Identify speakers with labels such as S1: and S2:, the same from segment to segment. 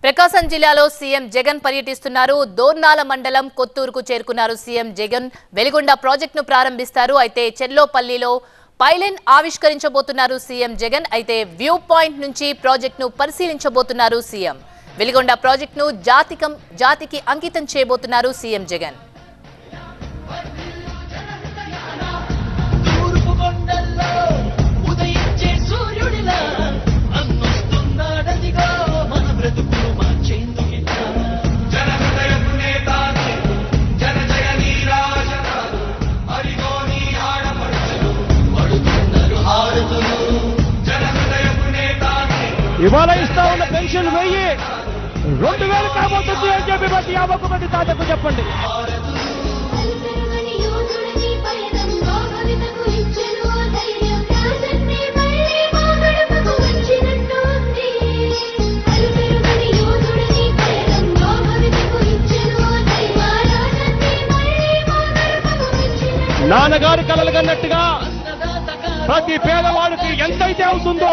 S1: ప్రకాశం జిల్లాలో సీఎం జగన్ పర్యటిస్తున్నారు. దోర్నాల మండలం కొత్తూరుకు చేరుకున్నారు సీఎం జగన్. వెలిగొండ ప్రాజెక్టును ప్రారంభిస్తారు. అయితే చెల్లోపల్లిలో పైలైన్ ఆవిష్కరించబోతున్నారు సీఎం జగన్. అయితే వ్యూ పాయింట్ నుంచి ప్రాజెక్టును పరిశీలించబోతున్నారు సీఎం. వెలిగొండ ప్రాజెక్టును జాతికి అంకితం చేయబోతున్నారు సీఎం జగన్.
S2: ఇవాళ ఇస్తా ఉన్న పెన్షన్ 1000 2000 కాబోతుంది అని చెప్పి ప్రతి 50 మంది తాతకు చెప్పండి. నాన్నగారు కలలు కన్నట్టుగా ప్రతి పేదవాడికి ఎంతైతే అవుతుందో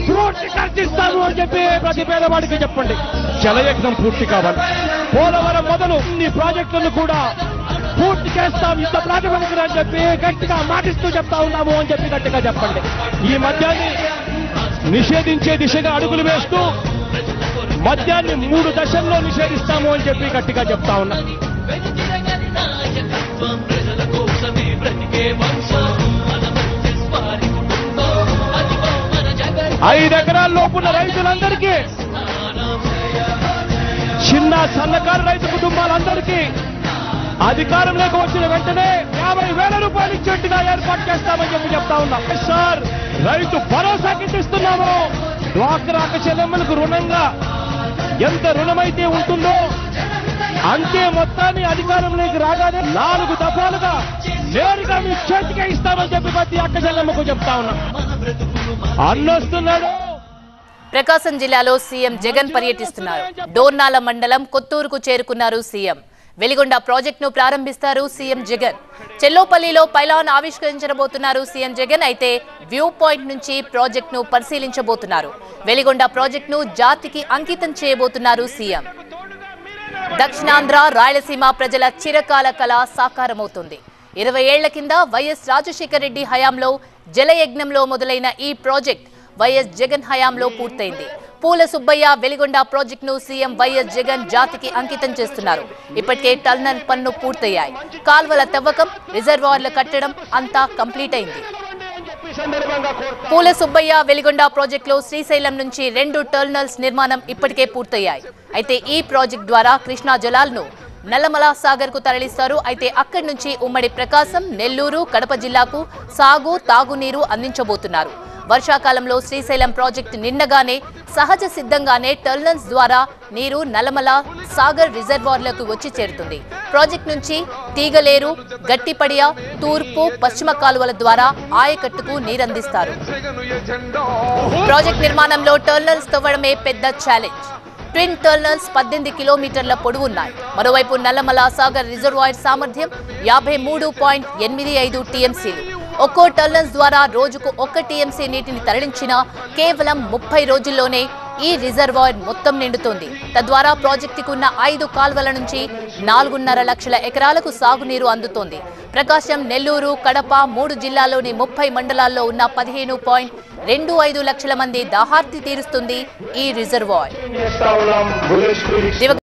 S2: పూర్తి ఖర్చిస్తాను అని చెప్పి ప్రతి పేదవాడికి చెప్పండి. జలయజ్ఞం పూర్తి కావాలి. పోలవరం మొదలు ఈ ప్రాజెక్టులను కూడా పూర్తి చేస్తాం ఇంత ప్రాతిపదికన అని చెప్పి గట్టిగా మాటిస్తూ చెప్తా ఉన్నాము అని చెప్పి గట్టిగా చెప్పండి. ఈ మద్యాన్ని నిషేధించే దిశగా అడుగులు వేస్తూ మద్యాన్ని 3 దశల్లో నిషేధిస్తాము అని చెప్పి గట్టిగా చెప్తా ఉన్నాం. 5 ఎకరాల లోపున్న రైతులందరికీ, చిన్న సన్నకారు రైతు కుటుంబాలందరికీ అధికారంలోకి వచ్చిన వెంటనే 50,000 రూపాయలు ఇచ్చేట్టుగా ఏర్పాటు చేస్తామని చెప్పి చెప్తా ఉన్నాం. సార్, రైతు భరోసా కిందిస్తున్నాము. డ్వాక్రా చెల్లెమ్మలకు రుణంగా ఎంత రుణమైతే ఉంటుందో అంతే మొత్తాన్ని అధికారంలోకి రాగానే 4 దఫాలుగా నేరుగా మీ చేతికే ఇస్తామని చెప్పి ప్రతి అక్క చెల్లెమ్మకు చెప్తా ఉన్నాం. అన్నొస్తున్నాడు.
S1: ప్రకాశం జిల్లాలో సీఎం జగన్ పర్యటిస్తున్నారు. దోర్నాల మండలం కొత్తూరుకు చేరుకున్నారు సీఎం. వెలిగొండ ప్రాజెక్టును ప్రారంభిస్తారు సీఎం జగన్. చెల్లోపల్లిలో పైలాన్ ఆవిష్కరించబోతున్నారు సీఎం జగన్. అయితే వ్యూ పాయింట్ నుంచి ప్రాజెక్టును పరిశీలించబోతున్నారు. వెలిగొండ ప్రాజెక్టును జాతికి అంకితం చేయబోతున్నారు సీఎం. దక్షిణాంధ్ర రాయలసీమ ప్రజల చిరకాల కళ సాకారమవుతుంది. 20 ఏళ్ల కింద వైఎస్ రాజశేఖర రెడ్డి హయాంలో జలయజ్ఞంలో మొదలైన ఈ ప్రాజెక్ట్ వైఎస్ జగన్ హయాంలో పూర్తయింది. పూల సుబ్బయ్య వెలిగొండ ప్రాజెక్టును సీఎం వైఎస్ జగన్ జాతికి అంకితం చేస్తున్నారు. ఇప్పటికే టన్నల్ పనులు పూర్తయ్యాయి. కాల్వల తవ్వకం, రిజర్వాయర్లు కట్టడం అంతా కంప్లీట్ అయింది. పూల సుబ్బయ్య వెలిగొండ ప్రాజెక్టులో శ్రీశైలం నుంచి 2 టర్మినల్స్ నిర్మాణం ఇప్పటికే పూర్తయ్యాయి. అయితే ఈ ప్రాజెక్ట్ ద్వారా కృష్ణా జలాలను నల్లమల సాగర్ కు తరలిస్తారు. అయితే అక్కడి నుంచి ఉమ్మడి ప్రకాశం, నెల్లూరు, కడప జిల్లాకు సాగు, తాగునీరు అందించబోతున్నారు. వర్షాకాలంలో శ్రీశైలం ప్రాజెక్టు నిండగానే సహజ సిద్ధంగానే టర్నల్స్ ద్వారా నీరు నల్లమల సాగర్ రిజర్వాయర్లకు వచ్చి చేరుతుంది. ప్రాజెక్టు నుంచి తీగలేరు, గట్టిపడియ, తూర్పు, పశ్చిమ కాలువల ద్వారా ఆయకట్టుకు నీరందిస్తారు. ప్రాజెక్టు నిర్మాణంలో టర్నల్స్ తవ్వడమే పెద్ద ఛాలెంజ్. ట్విన్ టర్నల్స్ 18 కిలోమీటర్ల పొడవున్నాయి. మరోవైపు నల్లమల సాగర్ రిజర్వాయర్ సామర్థ్యం 53.85 టీఎంసీలు. ఒక్కో టర్నల్స్ ద్వారా రోజుకు 1 టీఎంసీ నీటిని తరలించినా కేవలం 30 రోజుల్లోనే ఈ రిజర్వాయర్ మొత్తం నిండుతోంది. తద్వారా ప్రాజెక్టుకు ఉన్న 5 కాల్వల నుంచి 4.5 లక్షల ఎకరాలకు సాగునీరు అందుతోంది. ప్రకాశం, నెల్లూరు, కడప 3 జిల్లాల్లోని 30 మండలాల్లో ఉన్న 15.25 లక్షల మంది దాహార్తి తీరుస్తుంది ఈ రిజర్వాయర్.